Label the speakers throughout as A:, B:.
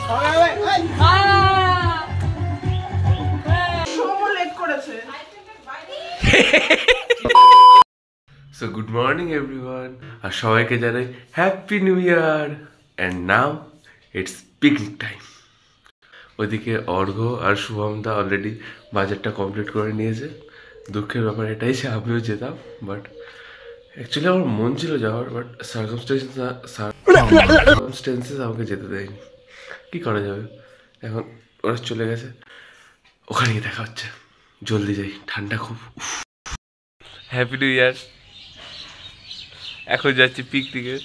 A: So good morning everyone. আর সবাইকে জানাই happy new year. And now it's picnic time. ওইদিকে অর্ঘ্য আর শুভমদা already বাজারটা complete করে নিয়েছে। দুঃখের ব্যাপার এটাই যে আমিও যেতাম, বাট অ্যাকচুয়ালি আমার মন ছিল যাওয়ার, বাট সার্কামস্টেন্সেস আমাকে যেতে দেয়নি। কি করা যাবে, এখন ওরা চলে গেছে, ওখানে গিয়ে দেখা হচ্ছে। জলদি যাই, ঠান্ডা খুব। Happy new year. এখন যাচ্ছি পিকনিকে।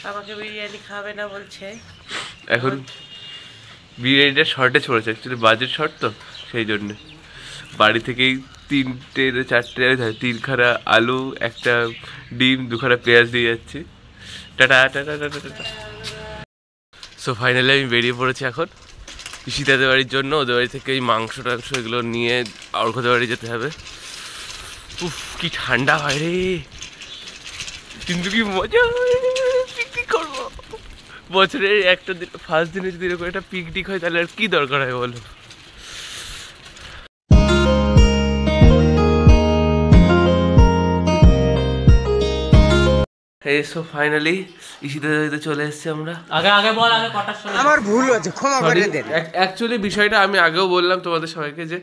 B: আমাকে বিরিয়ানি খাবে না বলছে।
A: এখন বিরিয়ানিটা শর্টেজ পড়েছে, অ্যাকচুয়ালি বাজেট শর্ট তো সেই জন্যে। বাড়ি থেকেই 3খানা আলু, একটা ডিম, 2খানা পেঁয়াজ দিয়ে যাচ্ছি। Tata tata tata tata. So finally আমি বেরিয়ে পড়েছি এখন ঈশিতাদের বাড়ির জন্য। ওদের বাড়ি থেকে এই মাংস টাংস এগুলো নিয়ে অর্ঘ্যদের বাড়ি যেতে হবে। উফ, কি ঠান্ডা হয় রে, কিন্তু কি মজা পিকনিক করবো। বছরের একটা দিন, ফার্স্ট দিনে যদি এরকম একটা পিকনিক হয় তাহলে আর কি দরকার হয় বলো। সো ফাইনালি ঈশিতাদের বাড়িতে চলে এসেছি আমরা।
B: আগে বল, আগে কটার সময়?
C: আমার ভুল হয়েছে, ক্ষমা করে দেন।
A: অ্যাকচুয়ালি বিষয়টা আমি আগেও বললাম তোমাদের সবাইকে যে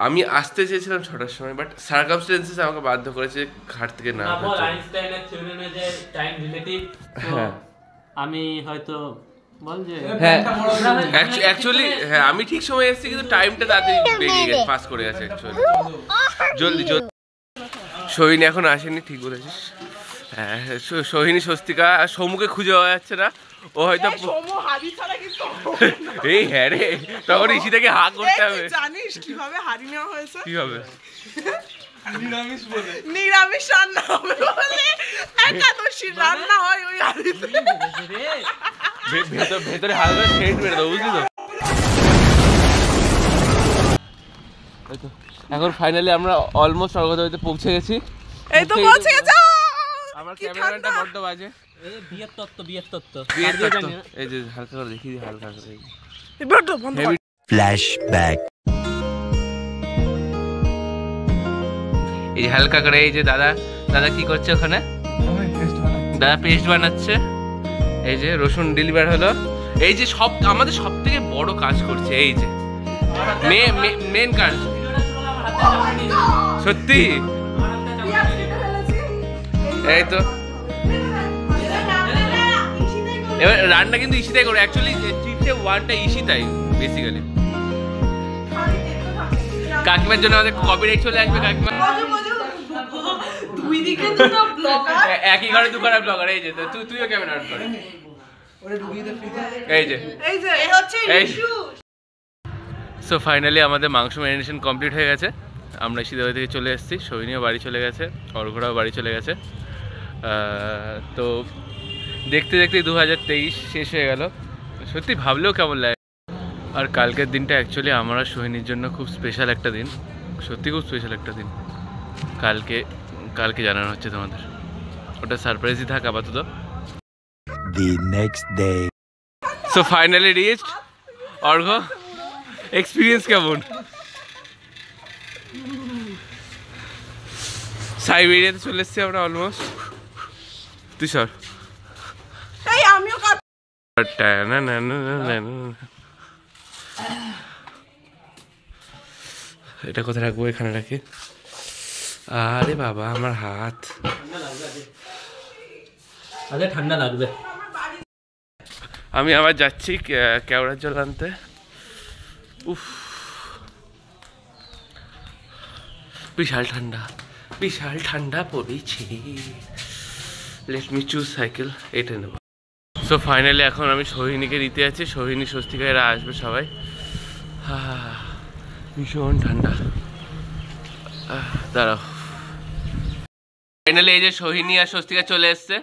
A: আমি আসতে চেয়েছিলাম 6টার সময়, বাট সার্কামস্টেন্সেস আমাকে বাধ্য করেছে ঘাট থেকে না।
B: বল, আইনস্টাইনের থিওরি অনুযায়ী টাইম রিলেটিভ। হ্যাঁ, আমি হয়তো বল যে
A: হ্যাঁ অ্যাকচুয়ালি হ্যাঁ আমি ঠিক সময় এসেছি, কিন্তু টাইমটা তাড়াতাড়ি বেরিয়ে গেছে, পাস করে গেছে অ্যাকচুয়ালি। জলদি জলদি। সোহিনী এখন আসেনি, ঠিক বলেছিস। হ্যাঁ, সোহিনী, স্বস্তিকা আর সমুকে খুঁজে পাওয়া যাচ্ছে না। ও হয়তো এই হ্যাঁ রে, তখন ঈশিতাকে হা করতে হবে।
D: জানিস কিভাবে হারি নেওয়া হয়েছে?
A: কিভাবে?
D: নিরামিষ রান্না হবে বলে একাদশী রান্না হয় ওই হাড়িতে।
A: ভেতরে হালকা সেট মেরে দাও, বুঝলি তো? এখন ফাইনালি আমরা অলমোস্ট অর্ঘ্যতে পৌঁছে গেছি।
D: এই তো পৌঁছে গেছে।
A: আমার ক্যামেরাটা বড্ড বাজে।
B: বিয়ের তত্ত্ব।
A: এই যে হালকা করে দেখি, হালকা করে
D: বড্ড বন্ধ কর।
C: ফ্ল্যাশব্যাক।
A: এই যে হালকা করে, এই যে দাদা কি করছে ওখানে? দাদা পেস্ট বানাচ্ছে। এই যে রসুন ডেলিভার হলো। এই যে আমাদের সব থেকে বড় কাজ করছে, এই যে মেন কাজ। সত্যি এই তো। এবার রান্না কিন্তু ঈশিতাই করে, অ্যাকচুয়ালি 3-1টা ঈশিতাই বেসিক্যালি। কাকিমার জন্য আমাদের কপিরাইট চলে আসবে। কাকিমা
D: দুই দিকে দুটো ব্লগার,
A: একই ঘরে দুখানা ব্লগার। এই যে তুইও ক্যামেরা অন কর। এই যে
D: এই হচ্ছে ইস্যু।
A: সো ফাইনালি আমাদের মাংস ম্যারিনেশন কমপ্লিট হয়ে গেছে। আমরা ঈশিতাদের থেকে চলে এসেছি, সোহিনীও বাড়ি চলে গেছে, অর্ঘ্যরাও বাড়ি চলে গেছে। তো দেখতে দেখতে 2023 শেষ হয়ে গেল। সত্যি ভাবলেও কেমন লাগে। আর কালকের দিনটা অ্যাকচুয়ালি আমার আর সোহিনীর জন্য খুব স্পেশাল একটা দিন, সত্যি খুব স্পেশাল একটা দিন। কালকে জানানো হচ্ছে তোমাদের, ওটা সারপ্রাইজই থাক আপাতত।
C: The next day.
A: So finally reached. Arghya, experience কেমন? সাইবেরিয়াতে চলে এসেছি আমরা অলমোস্ট। তুই সর।
D: এই আমিও
A: এটা কোথায় রাখবো? এখানে রাখি। আরে বাবা, আমার হাত।
B: ঠান্ডা লাগবে।
A: আমি আবার যাচ্ছি কেওড়ার জল আনতে। উফ, বিশাল ঠান্ডা পড়েছে। লেট মি চুজ সাইকেল, এটা নেব। সো ফাইনালি এখন আমি সোহিনীকে দিতে যাচ্ছি। সোহিনী, স্বস্তিকা এরা আসবে সবাই। ভীষণ ঠান্ডা। দাঁড়াও। ফাইনালি এই যে সোহিনী আর স্বস্তিকা চলে এসছে।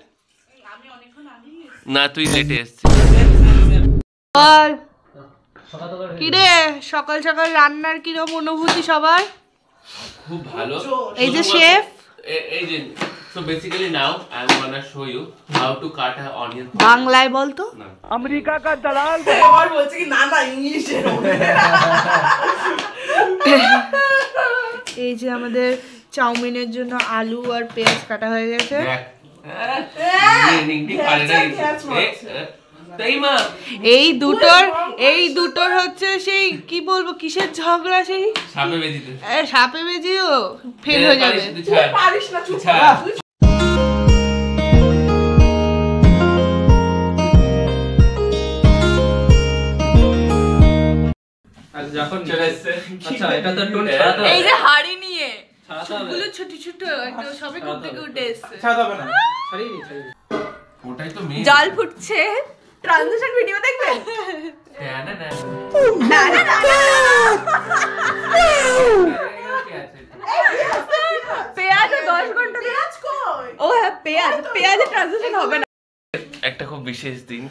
A: না, তুই লেটে এসছিস।
D: কিরে সকাল সকাল রান্নার কিরকম অনুভূতি সবার?
A: খুব ভালো।
D: এই যে শেফ,
A: এই যে So basically now I'm gonna show you how to cut an onion.
D: বাংলায় বলতো
C: अमेरिका का दलाल
D: আবার বলছে কি না না ইংলিশে এই যে আমাদের চাউমিনের জন্য আলু আর পেঁয়াজ কাটা হয়ে গেছে এই দুটোর হচ্ছে সেই কি বলবো কিসের ঝগড়া সেই সাপে বেজিও ফেল হয়ে যাবে পারিস না চুপ
B: যখন চলে আসছে আচ্ছা এটা তো টোন ছাড়াতে হবে
D: এই যে হাড়ি নিয়ে
B: ছাড়াতে হবে
D: গুলো ছোট ছোট একদম সবে কোপ থেকে উঠে এসেছে
B: ছাড়াতে হবে না ছাড়িয়ে নি
A: ওটাই তো মেন
D: জল ফুটছে ট্রানজিশন ভিডিও দেখবেন
A: না না
D: না না না পেঁয়াজ 10 ঘন্টা পেঁয়াজ কই ও হ্যাঁ পেঁয়াজে ট্রানজিশন হবে না
A: একটা খুব বিশেষ দিন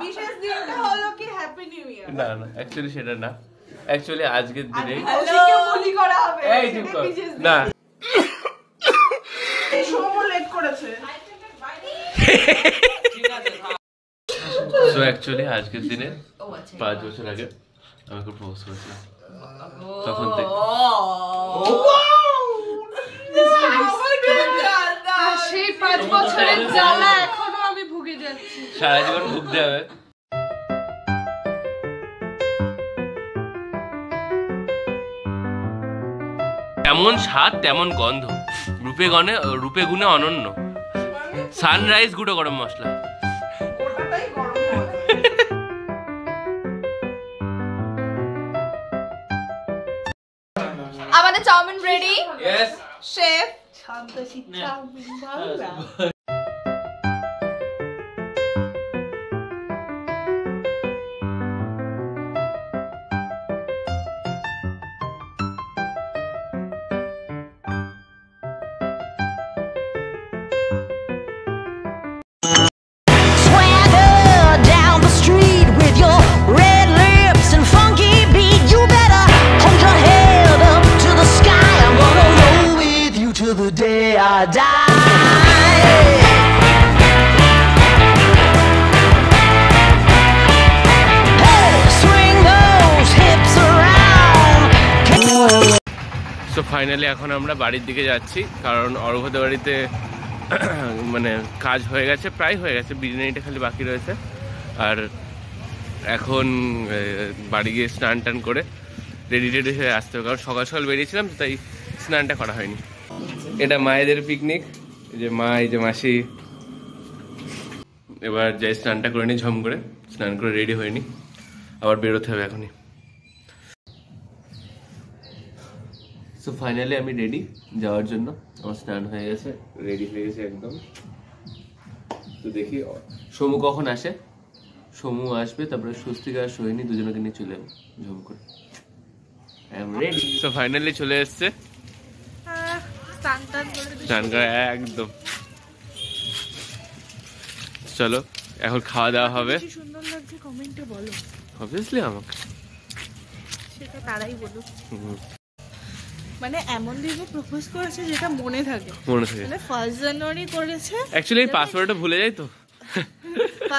D: বিশেষ দিনটা হলো কি হ্যাপি নিউ ইয়ার
A: না না অ্যাকচুয়ালি সেটা না অ্যাকচুয়ালি আজকের দিনে
D: হ্যালোকে বলি করা হবে
A: এই চুপ কর না
D: সোমো লেট করেছে
A: সো অ্যাকচুয়ালি আজকের দিনে 5 বছর আগে আমি খুব প্রপোজ করেছিলাম তখন থেকে
D: সেই 5 বছরের জ্বালা এখনো আমি ভুগে যাচ্ছি
A: সারা জীবন ভুগতে হবে তেমন স্বাদ তেমন গন্ধ রূপে গুণে অনন্য সানরাইজ গুঁড়ো গরম মশলা
D: ওটাই গরম
E: আমাদের চাউমিন রেডি
A: ইয়েস
E: শেফ
D: শান্ত শিক্ষা Bangla
C: the day I die. Hey, swing those hips around.
A: So finally এখন আমরা বাড়ির দিকে যাচ্ছি কারণ অর্ঘ্যদের বাড়িতে মানে কাজ হয়ে গেছে প্রায় হয়ে গেছে বিরিয়ানিটা খালি বাকি রয়েছে আর এখন বাড়ি গিয়ে স্নান টান করে রেডি হয়ে আসতে হবে কারণ সকাল সকাল বেরিয়েছিলাম তাই স্নানটা করা হয়নি এটা মায়েদের পিকনিক এই যে মা এই যে মাসি এবার যাই স্নানটা করে নি ঝম করে স্নান করে রেডি হয়নি আবার বেরোতে হবে এখনই সো ফাইনালি আমি রেডি যাওয়ার জন্য আমার স্নান হয়ে গেছে রেডি হয়ে গেছে একদম তো দেখি সমু কখন আসে সমু আসবে তারপরে স্বস্তিকা আর সোহিনী দুজনকে নিয়ে চলে যাবো ঝম করে I am ready so finally চলে এসছে স্নান করে একদম চলো এখন খাওয়া দাওয়া হবে
D: সুন্দর লাগছে কমেন্টে বলো
A: অবভিয়াসলি আমাকে
D: সেটা তারাই বলুক মানে এমন দিনে প্রপোজ করেছে যেটা মনে থাকে
A: মনে থাকে
D: মানে 1 জানুয়ারি করেছে
A: অ্যাকচুয়ালি এই পাসওয়ার্ডটা ভুলে যাই তো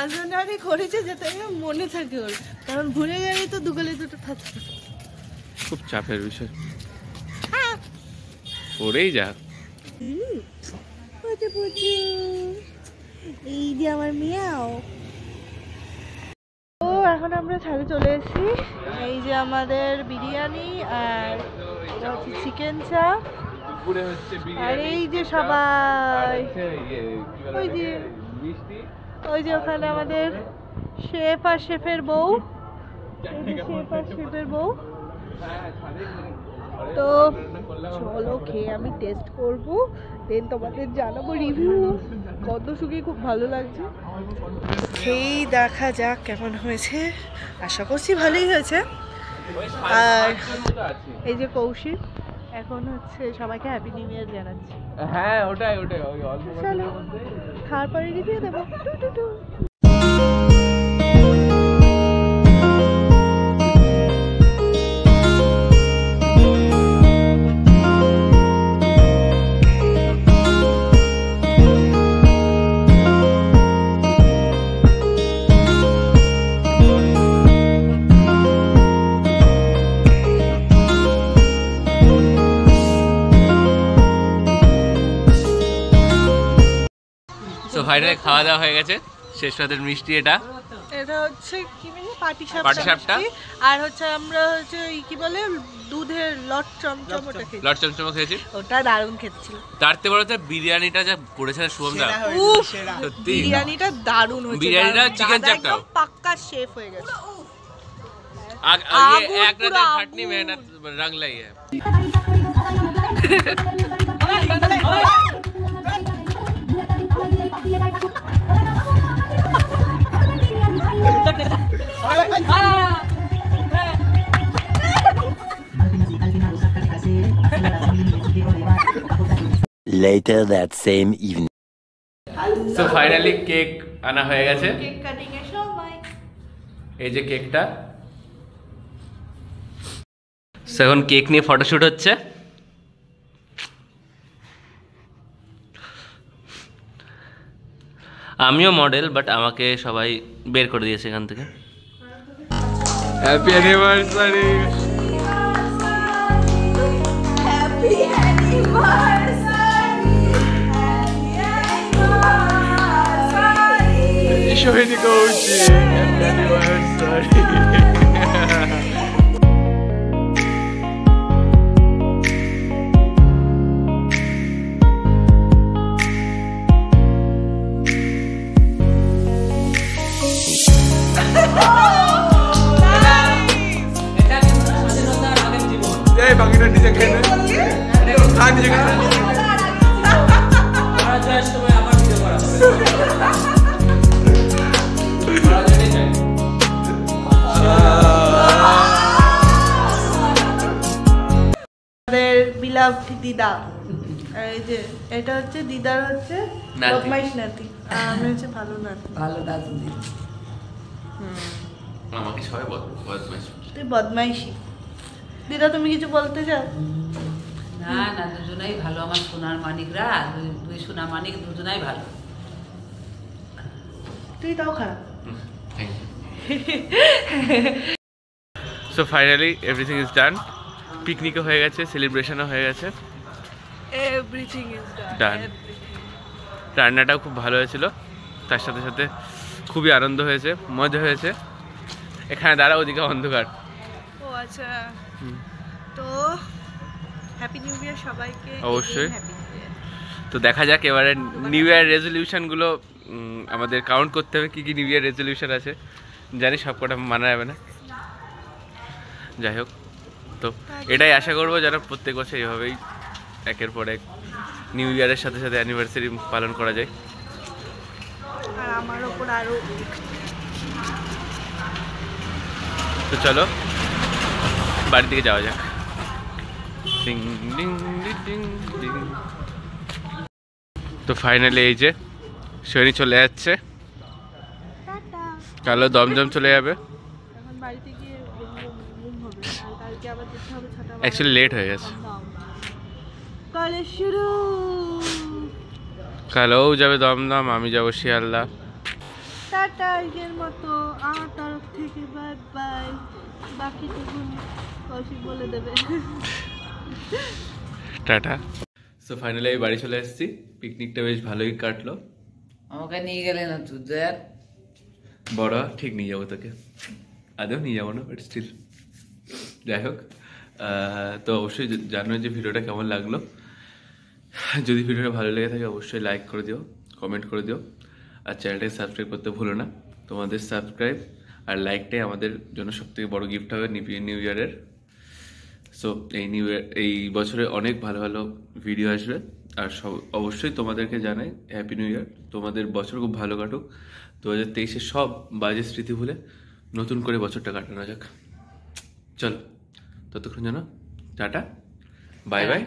D: 1 জানুয়ারি করেছে যেটা মনে থাকে ওর কারণ ভুলে গেলে তো দুগালে দুটো থাকে
A: খুব চাপের বিষয় ওরেই যা
D: এই যে আমার মিয়াও ও এখন আমরা ছাদে চলে এসেছি এই যে আমাদের বিরিয়ানি আর চিকেন চাপ আর এই যে সবাই ওই যে ওখানে আমাদের শেফ আর শেফের বউ তো চলো খেয়ে আমি টেস্ট করব দেন তোমাদের জানাবো রিভিউ কত শুকিয়ে খুব ভালো লাগছে সেই দেখা যাক কেমন হয়েছে আশা করছি ভালোই হয়েছে আর এই যে কৌশিক এখন হচ্ছে সবাইকে হ্যাপি নিউ ইয়ার জানাচ্ছি
A: হ্যাঁ ওটাই ওই অল্প
D: চলো খাওয়ার পরে রিভিউ দেবো
A: তো ফাইনালি খাওয়া দাওয়া হয়ে গেছে, শেষ রাতের মিষ্টি এটা।
D: এটা হচ্ছে কি বলে
A: পাটিসাপটা।
D: পাটিসাপটা, আর হচ্ছে আমরা হচ্ছে ওই কি বলে দুধের লট চমচম ওটা খেয়েছি।
A: লট চমচম খেয়েছি,
D: ওটা দারুণ খেতে ছিল।
A: তার থেকে বড় হচ্ছে বিরিয়ানিটা যা করেছে শুভমদা,
D: উফ,
A: সত্যি
D: বিরিয়ানিটা দারুণ হয়েছে।
A: বিরিয়ানিটা
D: দারুণ।
A: চিকেন
D: দাদা
A: চাপটাও।
D: একদম পাক্কা শেফ হয়ে গেছে।
A: ये एक
D: পুরো
A: रात खटनी
D: আগুন।
A: मेहनत रंग लाई है।
F: Later that same evening.
A: So finally cake আনা হয়ে গেছে,
E: কেক কাটিং এর সময়
A: এই যে কেকটা। So এখন কেক নিয়ে ফটোশুট হচ্ছে। আমিও মডেল, বাট আমাকে সবাই বের করে দিয়েছে এখান থেকে। Happy anniversary.
E: Happy anniversary.
A: শহীদি কৌশি, হ্যাপি অ্যানিভার্সারি। এই বাকিটা নিজে খেয়ে নে, খা নিজে খা।
D: আমাদের বিলাভড দিদা, এই যে এটা হচ্ছে দিদার হচ্ছে
A: নাতি।
D: বদমাইশ নাতি, আর আমি হচ্ছে ভালো নাতি।
A: আমাকে সবাই বদমাইশ।
D: তুই বদমাইশি। দিদা তুমি কিছু বলতে চাও?
G: না না, দুজনেই ভালো, আমার সোনার মানিকরা, দুই সোনা মানিক দুজনাই ভালো।
D: তুই তাও খারাপ।
A: So finally everything is done. পিকনিকও হয়ে গেছে, সেলিব্রেশনও হয়ে গেছে,
D: এভরিথিং ইজ
A: ডান। রান্নাটাও খুব ভালো হয়েছিল, তার সাথে সাথে খুবই আনন্দ হয়েছে, মজা হয়েছে। এখানে দাঁড়া, ওদিকে অন্ধকার।
D: ও আচ্ছা, তো হ্যাপি নিউ ইয়ার সবাইকে।
A: অবশ্যই।
D: Happy new year.
A: তো দেখা যাক এবারে নিউ ইয়ার রেজলিউশনগুলো আমাদের কাউন্ট করতে হবে, কী কী নিউ ইয়ার রেজলিউশন আছে। জানি সব কটা মানা যাবে না, যাই হোক। তো এটাই আশা করবো যেন প্রত্যেক বছর এভাবেই একের পর এক নিউ ইয়ারের সাথে সাথে অ্যানিভার্সারি পালন করা যায়।
D: আর আমার ওপর আরো
A: তো চলো বাড়ির দিকে যাওয়া যাক। Ding ding ding ding ding. তো ফাইনালি এই যে শনি চলে যাচ্ছে, কালো দমদম চলে যাবে।
D: এখন বাড়িতে গিয়ে ঘুম হবে, আর কালকে আবার যেতে হবে 6টা।
A: অ্যাকচুয়ালি লেট হয়ে গেছে,
D: কলেজ শুরু।
A: কালোও যাবে দমদম, আমি যাবো শিয়ালদা।
D: টাটা, এর মতো আমার তরফ থেকে বাই বাই। বাকিটুকু কৌশিক বলে দেবে।
A: টাটা। সো ফাইনালি আমি বাড়ি চলে এসেছি, পিকনিকটা বেশ ভালোই কাটলো।
G: আমাকে নিয়ে গেলে না তুই, দেখ
A: বড় ঠিক নিয়ে যাবো তোকে, আদৌ নিয়ে যাবো না, বাট স্টিল যাই হোক। তো অবশ্যই জানো যে ভিডিওটা কেমন লাগলো। যদি ভিডিওটা ভালো লেগে থাকে অবশ্যই লাইক করে দিও, কমেন্ট করে দিও, আর চ্যানেলটাকে সাবস্ক্রাইব করতে ভুলো না। তোমাদের সাবস্ক্রাইব আর লাইকটাই আমাদের জন্য সবথেকে বড় গিফট হবে নিউ ইয়ারের। সো এই বছরে অনেক ভালো ভালো ভিডিও আসবে, আর সব অবশ্যই তোমাদেরকে জানাই হ্যাপি নিউ ইয়ার। তোমাদের বছর খুব ভালো কাটুক, 2023-এর সব বাজে স্মৃতি ভুলে নতুন করে বছরটা কাটানো যাক। চলো ততক্ষণ জানো, টাটা, বাই বাই।